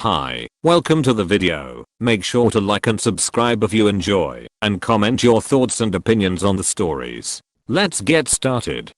Hi, welcome to the video. Make sure to like and subscribe if you enjoy, and comment your thoughts and opinions on the stories. Let's get started.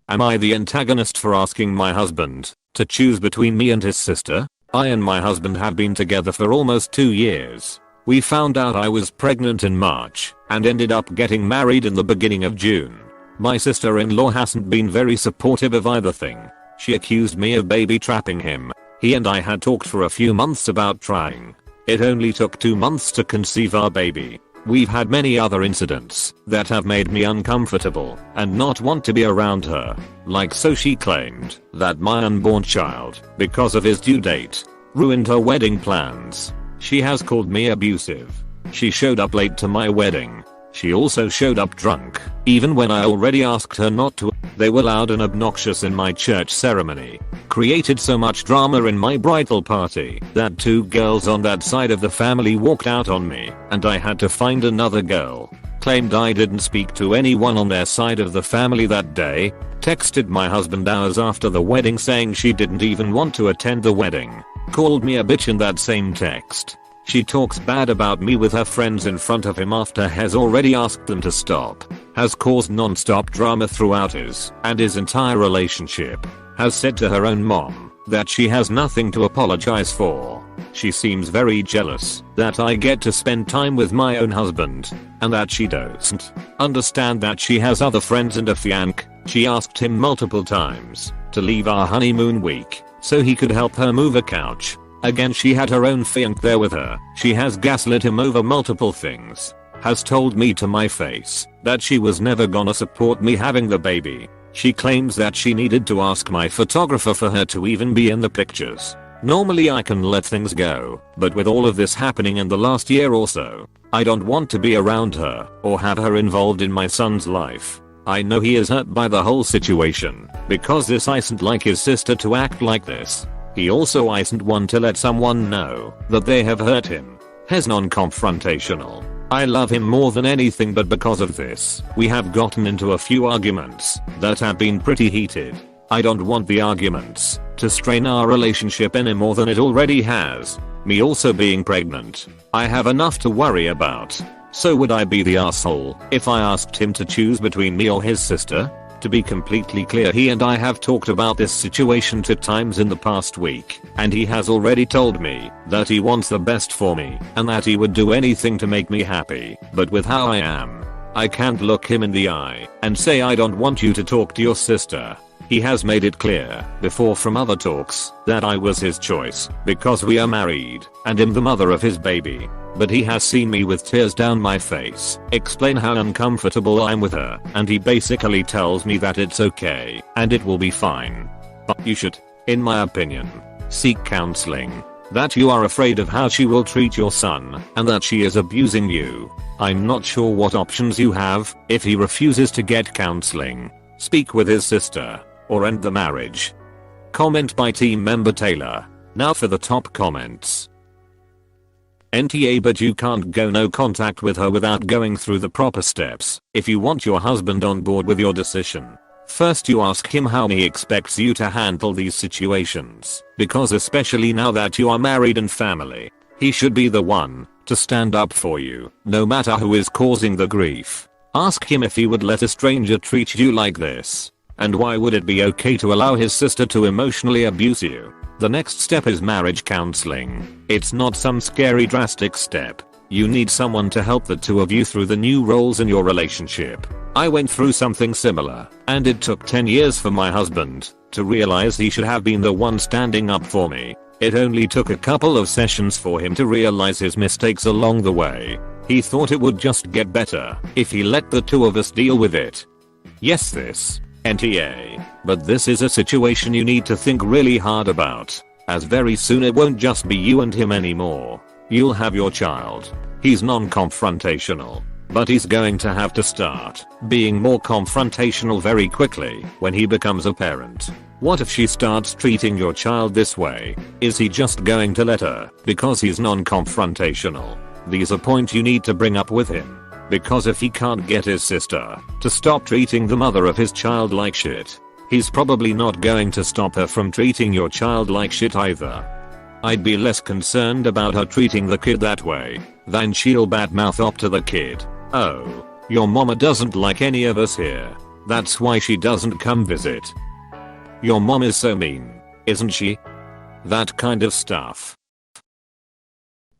Am I the antagonist for asking my husband to choose between me and his sister? I and my husband have been together for almost 2 years. We found out I was pregnant in March and ended up getting married in the beginning of June. My sister-in-law hasn't been very supportive of either thing. She accused me of baby trapping him. He and I had talked for a few months about trying. It only took 2 months to conceive our baby. We've had many other incidents that have made me uncomfortable and not want to be around her. Like so she claimed that my unborn child, because of his due date, ruined her wedding plans. She has called me abusive. She showed up late to my wedding. She also showed up drunk, even when I already asked her not to. They were loud and obnoxious in my church ceremony. Created so much drama in my bridal party that 2 girls on that side of the family walked out on me, and I had to find another girl. Claimed I didn't speak to anyone on their side of the family that day. Texted my husband hours after the wedding saying she didn't even want to attend the wedding. Called me a bitch in that same text. She talks bad about me with her friends in front of him after has already asked them to stop. Has caused non-stop drama throughout his and his entire relationship. Has said to her own mom that she has nothing to apologize for. She seems very jealous that I get to spend time with my own husband and that she doesn't understand that she has other friends and a fiancé. She asked him multiple times to leave our honeymoon week so he could help her move a couch. Again, she had her own fiancé there with her. She has gaslit him over multiple things. Has told me to my face that she was never gonna support me having the baby. She claims that she needed to ask my photographer for her to even be in the pictures. Normally I can let things go, but with all of this happening in the last year or so, I don't want to be around her or have her involved in my son's life. I know he is hurt by the whole situation because this isn't like his sister to act like this. He also isn't one to let someone know that they have hurt him. He's non-confrontational. I love him more than anything, but because of this, we have gotten into a few arguments that have been pretty heated. I don't want the arguments to strain our relationship any more than it already has. Me also being pregnant, I have enough to worry about. So would I be the asshole if I asked him to choose between me or his sister? To be completely clear, he and I have talked about this situation 2 times in the past week, and he has already told me that he wants the best for me and that he would do anything to make me happy. But with how I am, I can't look him in the eye and say I don't want you to talk to your sister. He has made it clear before from other talks that I was his choice because we are married and am the mother of his baby. But he has seen me with tears down my face, explain how uncomfortable I'm with her, and he basically tells me that it's okay and it will be fine. But you should, in my opinion, seek counseling. That you are afraid of how she will treat your son and that she is abusing you. I'm not sure what options you have if he refuses to get counseling. Speak with his sister or end the marriage. Comment by team member Taylor. Now for the top comments. NTA, but you can't go no contact with her without going through the proper steps if you want your husband on board with your decision. First, you ask him how he expects you to handle these situations, because especially now that you are married and family, he should be the one to stand up for you, no matter who is causing the grief. Ask him if he would let a stranger treat you like this, and why would it be okay to allow his sister to emotionally abuse you. The next step is marriage counseling. It's not some scary drastic step. You need someone to help the 2 of you through the new roles in your relationship. I went through something similar, and it took 10 years for my husband to realize he should have been the one standing up for me. It only took a couple of sessions for him to realize his mistakes along the way. He thought it would just get better if he let the 2 of us deal with it. Yes, this NTA. But this is a situation you need to think really hard about, as very soon it won't just be you and him anymore. You'll have your child. He's non-confrontational, but he's going to have to start being more confrontational very quickly when he becomes a parent. What if she starts treating your child this way? Is he just going to let her because he's non-confrontational? These are points you need to bring up with him. Because if he can't get his sister to stop treating the mother of his child like shit, he's probably not going to stop her from treating your child like shit either. I'd be less concerned about her treating the kid that way than she'll badmouth up to the kid. Oh, your mama doesn't like any of us here. That's why she doesn't come visit. Your mom is so mean, isn't she? That kind of stuff.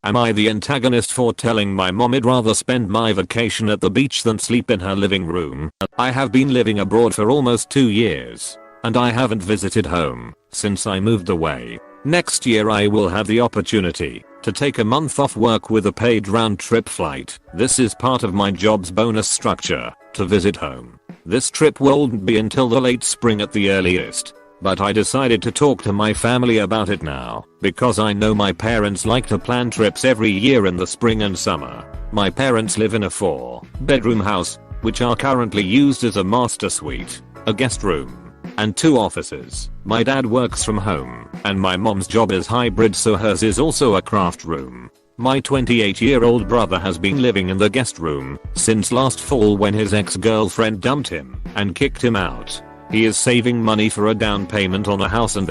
Am I the antagonist for telling my mom I'd rather spend my vacation at the beach than sleep in her living room? I have been living abroad for almost 2 years, and I haven't visited home since I moved away. Next year I will have the opportunity to take a month off work with a paid round-trip flight. This is part of my job's bonus structure, to visit home. This trip won't be until the late spring at the earliest. But I decided to talk to my family about it now, because I know my parents like to plan trips every year in the spring and summer. My parents live in a 4-bedroom house, which are currently used as a master suite, a guest room, and 2 offices. My dad works from home, and my mom's job is hybrid, so hers is also a craft room. My 28-year-old brother has been living in the guest room since last fall when his ex-girlfriend dumped him and kicked him out. He is saving money for a down payment on a house, and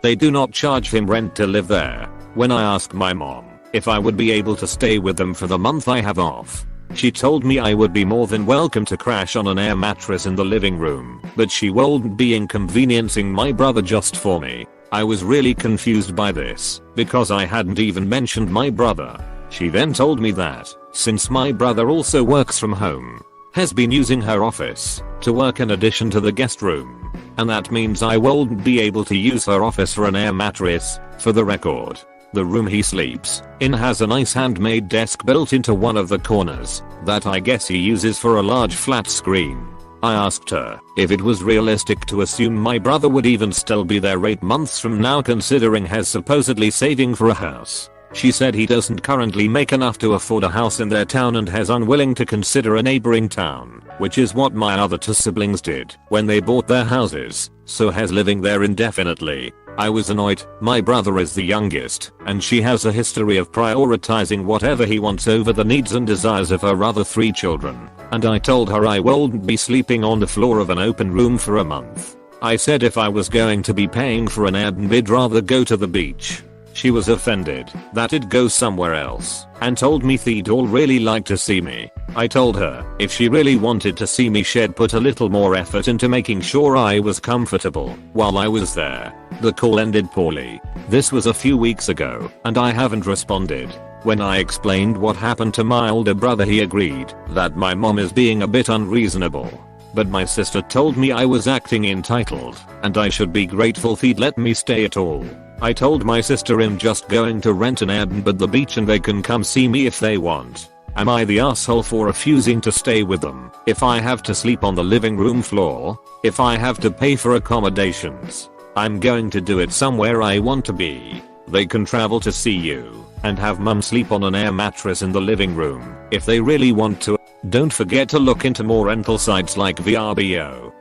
they do not charge him rent to live there. When I asked my mom if I would be able to stay with them for the month I have off, she told me I would be more than welcome to crash on an air mattress in the living room, but she wouldn't be inconveniencing my brother just for me. I was really confused by this, because I hadn't even mentioned my brother. She then told me that, since my brother also works from home, has been using her office to work in addition to the guest room, and that means I won't be able to use her office for an air mattress. For the record, the room he sleeps in has a nice handmade desk built into one of the corners that I guess he uses for a large flat screen. I asked her if it was realistic to assume my brother would even still be there 8 months from now, considering he's supposedly saving for a house. She said he doesn't currently make enough to afford a house in their town and is unwilling to consider a neighboring town, which is what my other 2 siblings did when they bought their houses, so he's living there indefinitely. I was annoyed. My brother is the youngest, and she has a history of prioritizing whatever he wants over the needs and desires of her other 3 children, and I told her I wouldn't be sleeping on the floor of an open room for a month. I said if I was going to be paying for an Airbnb, I'd rather go to the beach. She was offended that I'd go somewhere else and told me they'd all really like to see me. I told her if she really wanted to see me, she'd put a little more effort into making sure I was comfortable while I was there. The call ended poorly. This was a few weeks ago, and I haven't responded. When I explained what happened to my older brother, he agreed that my mom is being a bit unreasonable. But my sister told me I was acting entitled, and I should be grateful they'd let me stay at all. I told my sister I'm just going to rent an Airbnb at the beach and they can come see me if they want. Am I the asshole for refusing to stay with them? If I have to sleep on the living room floor, if I have to pay for accommodations, I'm going to do it somewhere I want to be. They can travel to see you and have mum sleep on an air mattress in the living room if they really want to. Don't forget to look into more rental sites like VRBO.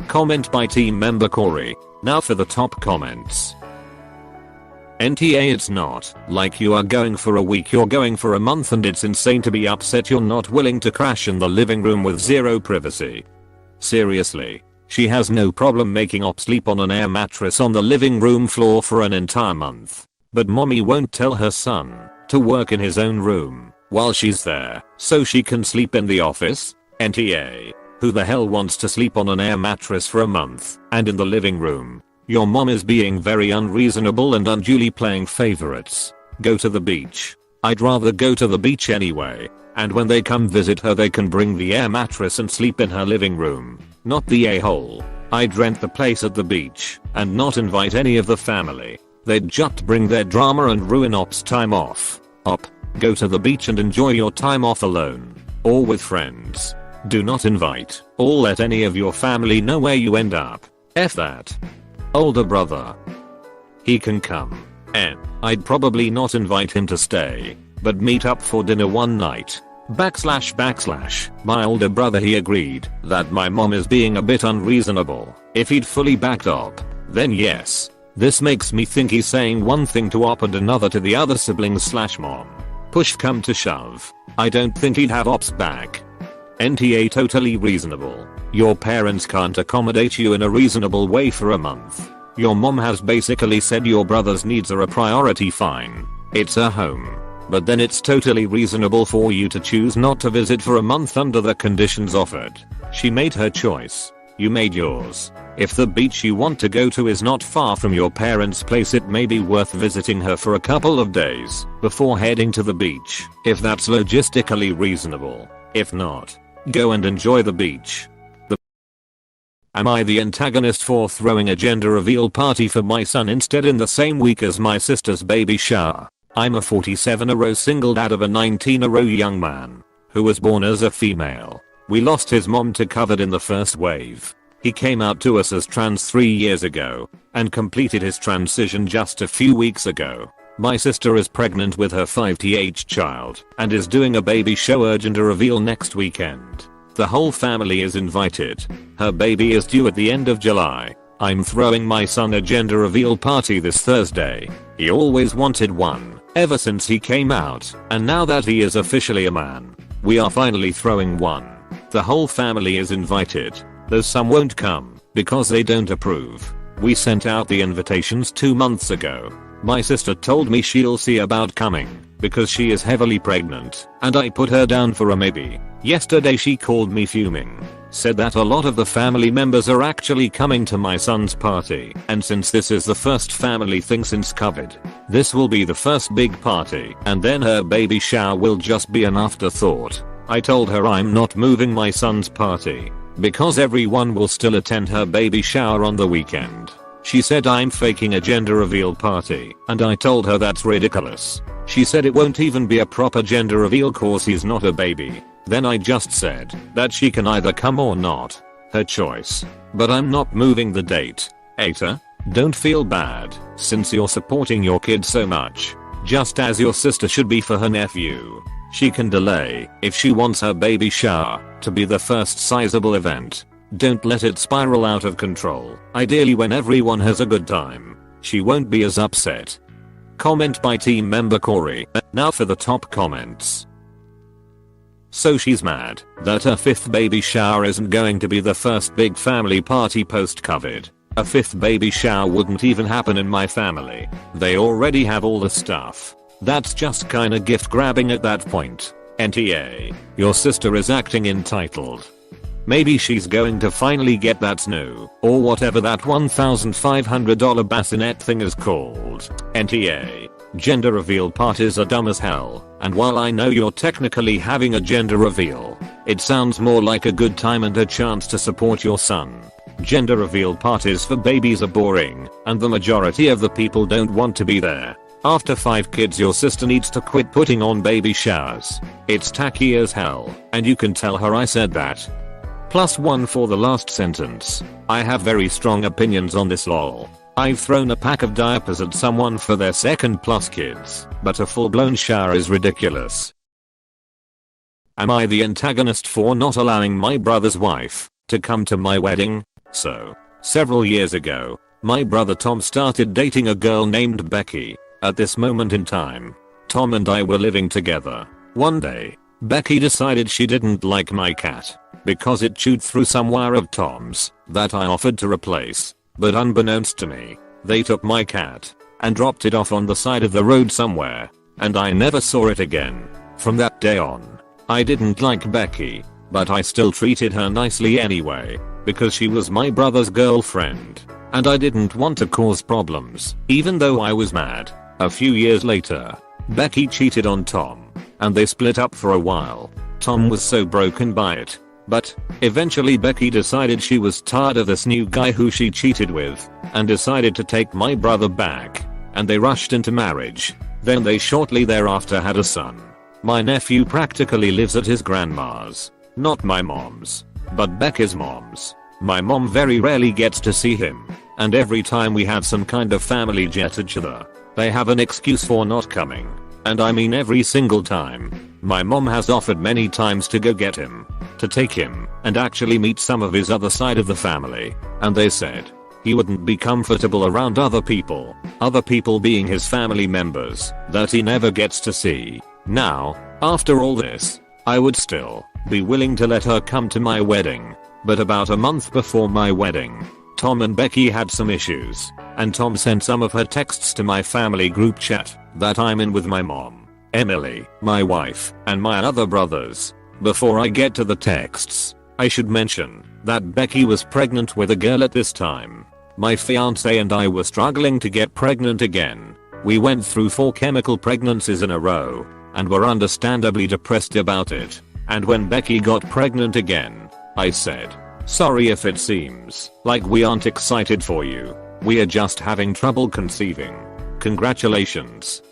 Comment by team member Corey. Now for the top comments. NTA, it's not like you are going for a week, you're going for a month, and it's insane to be upset you're not willing to crash in the living room with zero privacy. Seriously, she has no problem making Op sleep on an air mattress on the living room floor for an entire month. But mommy won't tell her son to work in his own room while she's there so she can sleep in the office? NTA, who the hell wants to sleep on an air mattress for a month and in the living room? Your mom is being very unreasonable and unduly playing favorites. Go to the beach. I'd rather go to the beach anyway, and when they come visit her they can bring the air mattress and sleep in her living room, not the a-hole. I'd rent the place at the beach and not invite any of the family. They'd just bring their drama and ruin Op's time off. Op, go to the beach and enjoy your time off alone or with friends. Do not invite or let any of your family know where you end up. F that. Older brother. He can come. And I'd probably not invite him to stay, but meet up for dinner one night. // My older brother, he agreed that my mom is being a bit unreasonable. If he'd fully backed up, then yes. This makes me think he's saying one thing to Op and another to the other siblings / mom. Push come to shove, I don't think he'd have Op's back. NTA, totally reasonable. Your parents can't accommodate you in a reasonable way for a month. Your mom has basically said your brother's needs are a priority. Fine. It's her home. But then it's totally reasonable for you to choose not to visit for a month under the conditions offered. She made her choice. You made yours. If the beach you want to go to is not far from your parents' place, it may be worth visiting her for a couple of days before heading to the beach, if that's logistically reasonable. If not, go and enjoy the beach. Am I the antagonist for throwing a gender reveal party for my son instead in the same week as my sister's baby shower? I'm a 47-year-old single dad of a 19-year-old young man who was born as a female. We lost his mom to COVID in the first wave. He came out to us as trans 3 years ago and completed his transition just a few weeks ago. My sister is pregnant with her 5th child and is doing a baby shower gender reveal next weekend. The whole family is invited. Her baby is due at the end of July. I'm throwing my son a gender reveal party this Thursday. He always wanted one ever since he came out, and now that he is officially a man, we are finally throwing one. The whole family is invited, though some won't come because they don't approve. We sent out the invitations 2 months ago. My sister told me she'll see about coming because she is heavily pregnant, and I put her down for a maybe. Yesterday she called me fuming, said that a lot of the family members are actually coming to my son's party, and since this is the first family thing since COVID, this will be the first big party, and then her baby shower will just be an afterthought. I told her I'm not moving my son's party because everyone will still attend her baby shower on the weekend. She said I'm faking a gender reveal party, and I told her that's ridiculous. She said it won't even be a proper gender reveal cause he's not a baby. Then I just said that she can either come or not. Her choice. But I'm not moving the date. AITA, don't feel bad since you're supporting your kid so much, just as your sister should be for her nephew. She can delay if she wants her baby shower to be the first sizable event. Don't let it spiral out of control. Ideally when everyone has a good time, she won't be as upset. Comment by team member Corey. Now for the top comments. So she's mad that her 5th baby shower isn't going to be the first big family party post-COVID. A 5th baby shower wouldn't even happen in my family. They already have all the stuff. That's just kinda gift grabbing at that point. NTA, your sister is acting entitled. Maybe she's going to finally get that snow, or whatever that $1,500 bassinet thing is called. NTA. Gender reveal parties are dumb as hell, and while I know you're technically having a gender reveal, it sounds more like a good time and a chance to support your son. Gender reveal parties for babies are boring, and the majority of the people don't want to be there. After 5 kids, your sister needs to quit putting on baby showers. It's tacky as hell, and you can tell her I said that. +1 for the last sentence. I have very strong opinions on this lol. I've thrown a pack of diapers at someone for their 2nd+ kids, but a full-blown shower is ridiculous. Am I the antagonist for not allowing my brother's wife to come to my wedding? So, several years ago, my brother Tom started dating a girl named Becky. At this moment in time, Tom and I were living together. One day, Becky decided she didn't like my cat because it chewed through some wire of Tom's that I offered to replace. But unbeknownst to me, they took my cat and dropped it off on the side of the road somewhere, and I never saw it again. From that day on, I didn't like Becky, but I still treated her nicely anyway, because she was my brother's girlfriend, and I didn't want to cause problems, even though I was mad. A few years later, Becky cheated on Tom, and they split up for a while. Tom was so broken by it. But, eventually Becky decided she was tired of this new guy who she cheated with, and decided to take my brother back, and they rushed into marriage. Then they shortly thereafter had a son. My nephew practically lives at his grandma's. Not my mom's, but Becky's mom's. My mom very rarely gets to see him, and every time we have some kind of family get-together, they have an excuse for not coming. And I mean every single time. My mom has offered many times to go get him, to take him, and actually meet some of his other side of the family, and they said he wouldn't be comfortable around other people being his family members that he never gets to see. Now, after all this, I would still be willing to let her come to my wedding, but about a month before my wedding, Tom and Becky had some issues, and Tom sent some of her texts to my family group chat that I'm in with my mom, Emily, my wife, and my other brothers. Before I get to the texts, I should mention that Becky was pregnant with a girl at this time. My fiance and I were struggling to get pregnant again. We went through 4 chemical pregnancies in a row and were understandably depressed about it. And when Becky got pregnant again, I said, "Sorry if it seems like we aren't excited for you. We are just having trouble conceiving. Congratulations."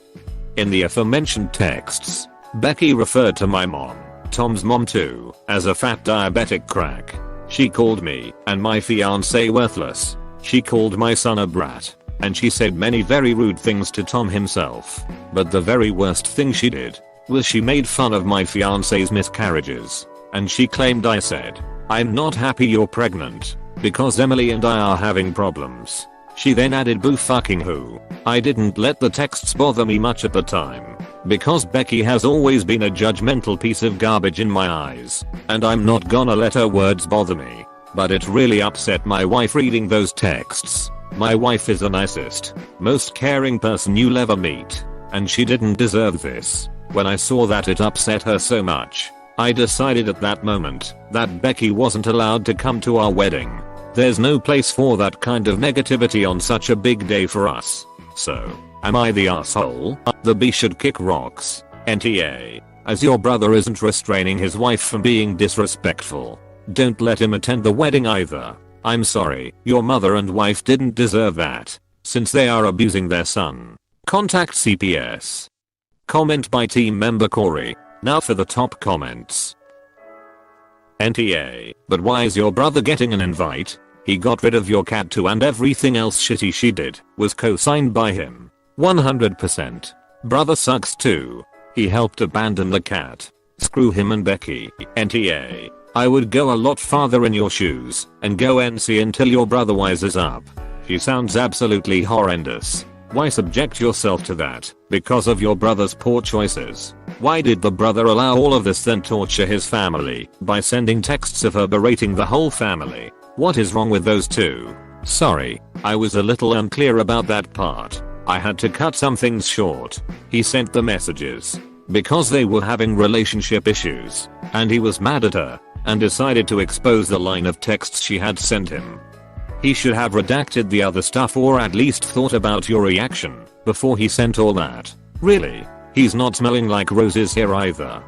In the aforementioned texts, Becky referred to my mom, Tom's mom too, as a fat diabetic crack. She called me and my fiance worthless. She called my son a brat. And she said many very rude things to Tom himself. But the very worst thing she did was she made fun of my fiance's miscarriages. And she claimed I said, "I'm not happy you're pregnant because Emily and I are having problems." She then added boo fucking who. I didn't let the texts bother me much at the time because Becky has always been a judgmental piece of garbage in my eyes, and I'm not gonna let her words bother me. But it really upset my wife reading those texts. My wife is the nicest, most caring person you'll ever meet, and she didn't deserve this. When I saw that it upset her so much, I decided at that moment that Becky wasn't allowed to come to our wedding. There's no place for that kind of negativity on such a big day for us. So, am I the asshole? The B should kick rocks. NTA. As your brother isn't restraining his wife from being disrespectful, don't let him attend the wedding either. I'm sorry, your mother and wife didn't deserve that, since they are abusing their son. Contact CPS. Comment by team member Corey. Now for the top comments. NTA, but why is your brother getting an invite? He got rid of your cat too, and everything else shitty she did was co-signed by him. 100%. Brother sucks too. He helped abandon the cat. Screw him and Becky. NTA. I would go a lot farther in your shoes and go NC until your brother wises up. She sounds absolutely horrendous. Why subject yourself to that? Because of your brother's poor choices. Why did the brother allow all of this, then torture his family by sending texts of her berating the whole family? What is wrong with those two? Sorry, I was a little unclear about that part. I had to cut some things short. He sent the messages because they were having relationship issues, and he was mad at her and decided to expose the line of texts she had sent him. He should have redacted the other stuff, or at least thought about your reaction before he sent all that. Really? He's not smelling like roses here either.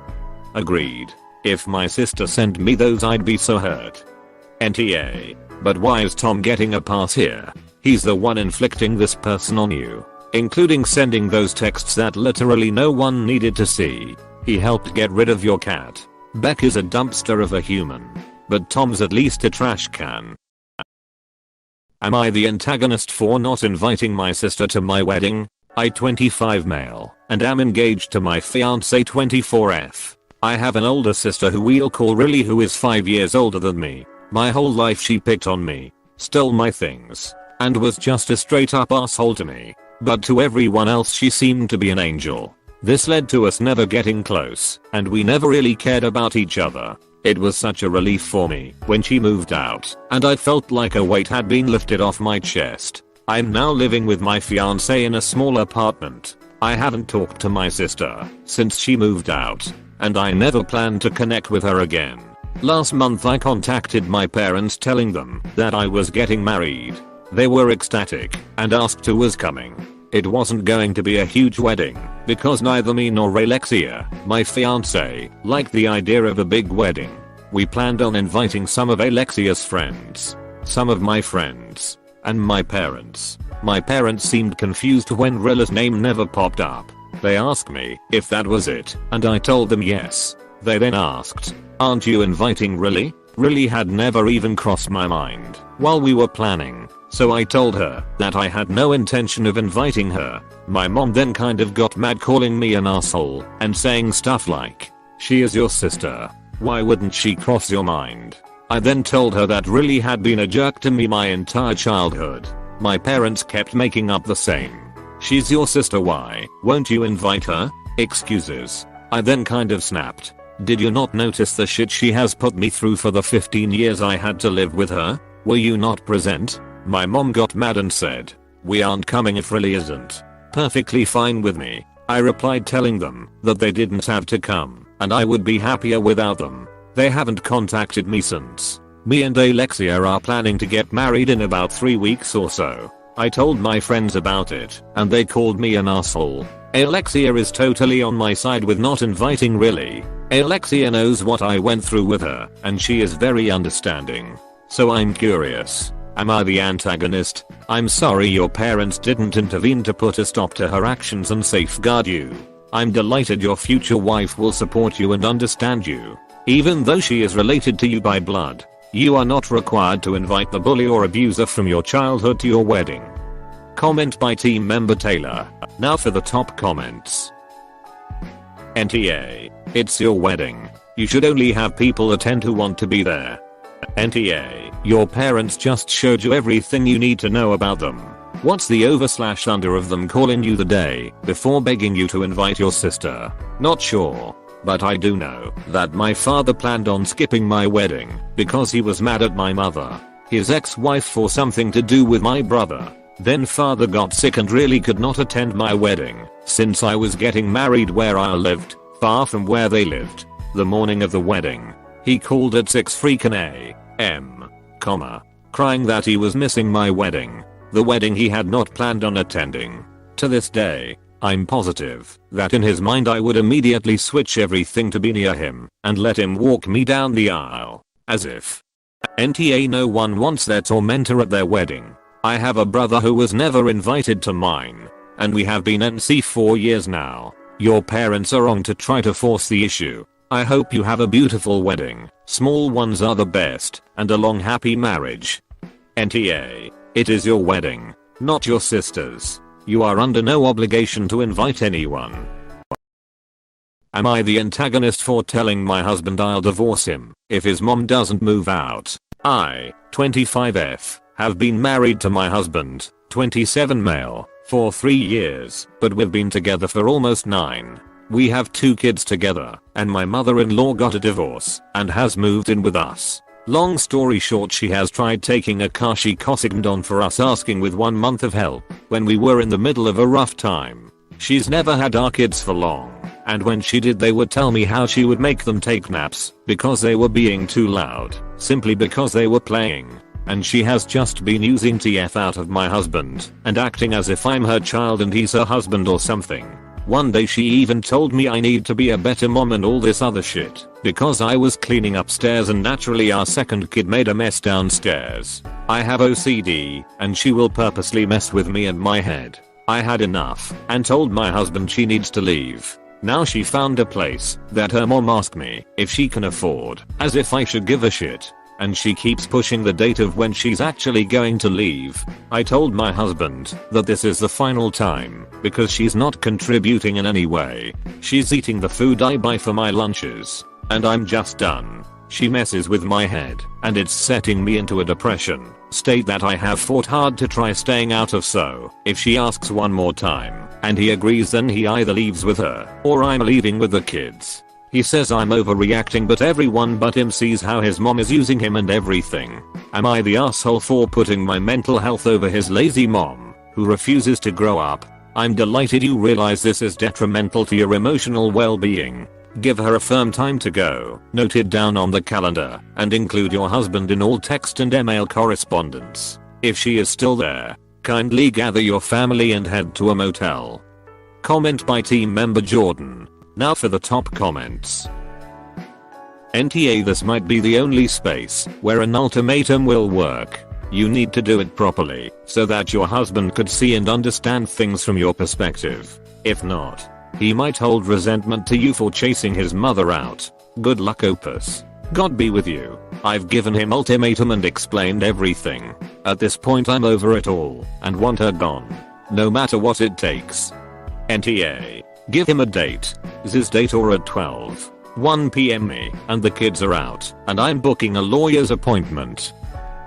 Agreed. If my sister sent me those, I'd be so hurt. NTA. But why is Tom getting a pass here? He's the one inflicting this person on you, including sending those texts that literally no one needed to see. He helped get rid of your cat. Beck is a dumpster of a human, but Tom's at least a trash can. Am I the antagonist for not inviting my sister to my wedding? I 25 male and am engaged to my fiance 24F. I have an older sister who we'll call Riley, who is 5 years older than me. My whole life she picked on me, stole my things, and was just a straight up asshole to me. But to everyone else she seemed to be an angel. This led to us never getting close, and we never really cared about each other. It was such a relief for me when she moved out, and I felt like a weight had been lifted off my chest. I'm now living with my fiance in a small apartment. I haven't talked to my sister since she moved out, and I never plan to connect with her again. Last month I contacted my parents telling them that I was getting married. They were ecstatic and asked who was coming. It wasn't going to be a huge wedding because neither me nor Alexia, my fiance, liked the idea of a big wedding. We planned on inviting some of Alexia's friends, some of my friends, and my parents. My parents seemed confused when Rilla's name never popped up. They asked me if that was it, and I told them yes. They then asked, "Aren't you inviting Riley?" Riley had never even crossed my mind while we were planning. So I told her that I had no intention of inviting her. My mom then kind of got mad, calling me an asshole and saying stuff like, "She is your sister. Why wouldn't she cross your mind?" I then told her that Riley had been a jerk to me my entire childhood. My parents kept making up the same. "She's your sister, why won't you invite her?" excuses. I then kind of snapped. "Did you not notice the shit she has put me through for the 15 years I had to live with her? Were you not present?" My mom got mad and said, "We aren't coming, it really isn't." Perfectly fine with me. I replied telling them that they didn't have to come and I would be happier without them. They haven't contacted me since. Me and Alexia are planning to get married in about 3 weeks or so. I told my friends about it and they called me an asshole. Alexia is totally on my side with not inviting really. Alexia knows what I went through with her and she is very understanding. So I'm curious. Am I the antagonist? I'm sorry your parents didn't intervene to put a stop to her actions and safeguard you. I'm delighted your future wife will support you and understand you. Even though she is related to you by blood, you are not required to invite the bully or abuser from your childhood to your wedding. Comment by team member Taylor. Now for the top comments. NTA. It's your wedding. You should only have people attend who want to be there. NTA. Your parents just showed you everything you need to know about them. What's the over/under of them calling you the day before begging you to invite your sister? Not sure. But I do know that my father planned on skipping my wedding because he was mad at my mother, his ex-wife, for something to do with my brother. Then father got sick and really could not attend my wedding since I was getting married where I lived, far from where they lived. The morning of the wedding, he called at 6 freaking a.m., crying that he was missing my wedding. The wedding he had not planned on attending. To this day, I'm positive that in his mind I would immediately switch everything to be near him and let him walk me down the aisle. As if. NTA. No one wants their tormentor at their wedding. I have a brother who was never invited to mine. And we have been NC 4 years now. Your parents are wrong to try to force the issue. I hope you have a beautiful wedding. Small ones are the best. And a long happy marriage. NTA. It is your wedding, not your sister's. You are under no obligation to invite anyone. Am I the antagonist for telling my husband I'll divorce him if his mom doesn't move out? I, 25F, have been married to my husband, 27 male, for 3 years, but we've been together for almost 9. We have 2 kids together, and my mother-in-law got a divorce and has moved in with us. Long story short, she has tried taking a car she co-signed on for us, asking with 1 month of help when we were in the middle of a rough time. She's never had our kids for long, and when she did they would tell me how she would make them take naps because they were being too loud, simply because they were playing. And she has just been using TF out of my husband and acting as if I'm her child and he's her husband or something. One day she even told me I need to be a better mom and all this other shit because I was cleaning upstairs and naturally our second kid made a mess downstairs. I have OCD and she will purposely mess with me and my head. I had enough and told my husband she needs to leave. Now she found a place that her mom asked me if she can afford, as if I should give a shit. And she keeps pushing the date of when she's actually going to leave. I told my husband that this is the final time because she's not contributing in any way. She's eating the food I buy for my lunches. And I'm just done. She messes with my head and it's setting me into a depression state that I have fought hard to try staying out of. So if she asks one more time and he agrees, then he either leaves with her or I'm leaving with the kids. He says I'm overreacting, but everyone but him sees how his mom is using him and everything. Am I the asshole for putting my mental health over his lazy mom, who refuses to grow up? I'm delighted you realize this is detrimental to your emotional well-being. Give her a firm time to go, note it down on the calendar, and include your husband in all text and email correspondence. If she is still there, kindly gather your family and head to a motel. Comment by team member Jordan. Now for the top comments. NTA. This might be the only space where an ultimatum will work. You need to do it properly so that your husband could see and understand things from your perspective. If not, he might hold resentment to you for chasing his mother out. Good luck, Opus. God be with you. I've given him ultimatum and explained everything. At this point I'm over it all and want her gone. No matter what it takes. NTA. Give him a date. This date or at 1 PM me and the kids are out and I'm booking a lawyer's appointment.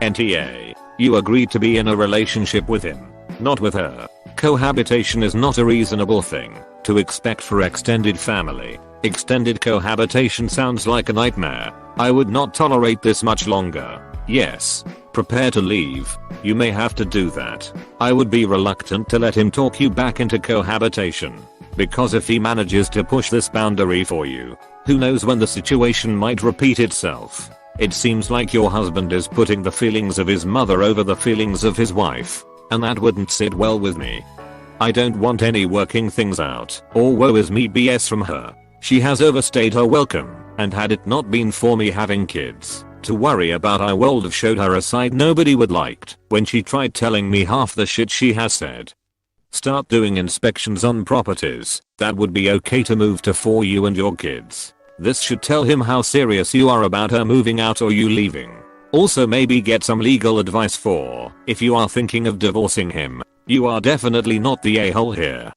NTA. You agreed to be in a relationship with him, not with her. Cohabitation is not a reasonable thing to expect for extended family. Extended cohabitation sounds like a nightmare. I would not tolerate this much longer. Yes. prepare to leave. You may have to do that. I would be reluctant to let him talk you back into cohabitation. Because if he manages to push this boundary for you, who knows when the situation might repeat itself. It seems like your husband is putting the feelings of his mother over the feelings of his wife, and that wouldn't sit well with me. I don't want any working things out or woe is me BS from her. She has overstayed her welcome, and had it not been for me having kids to worry about, I would have showed her a side nobody would liked when she tried telling me half the shit she has said. Start doing inspections on properties that would be okay to move to for you and your kids. This should tell him how serious you are about her moving out or you leaving. Also maybe get some legal advice for if you are thinking of divorcing him. You are definitely not the a-hole here.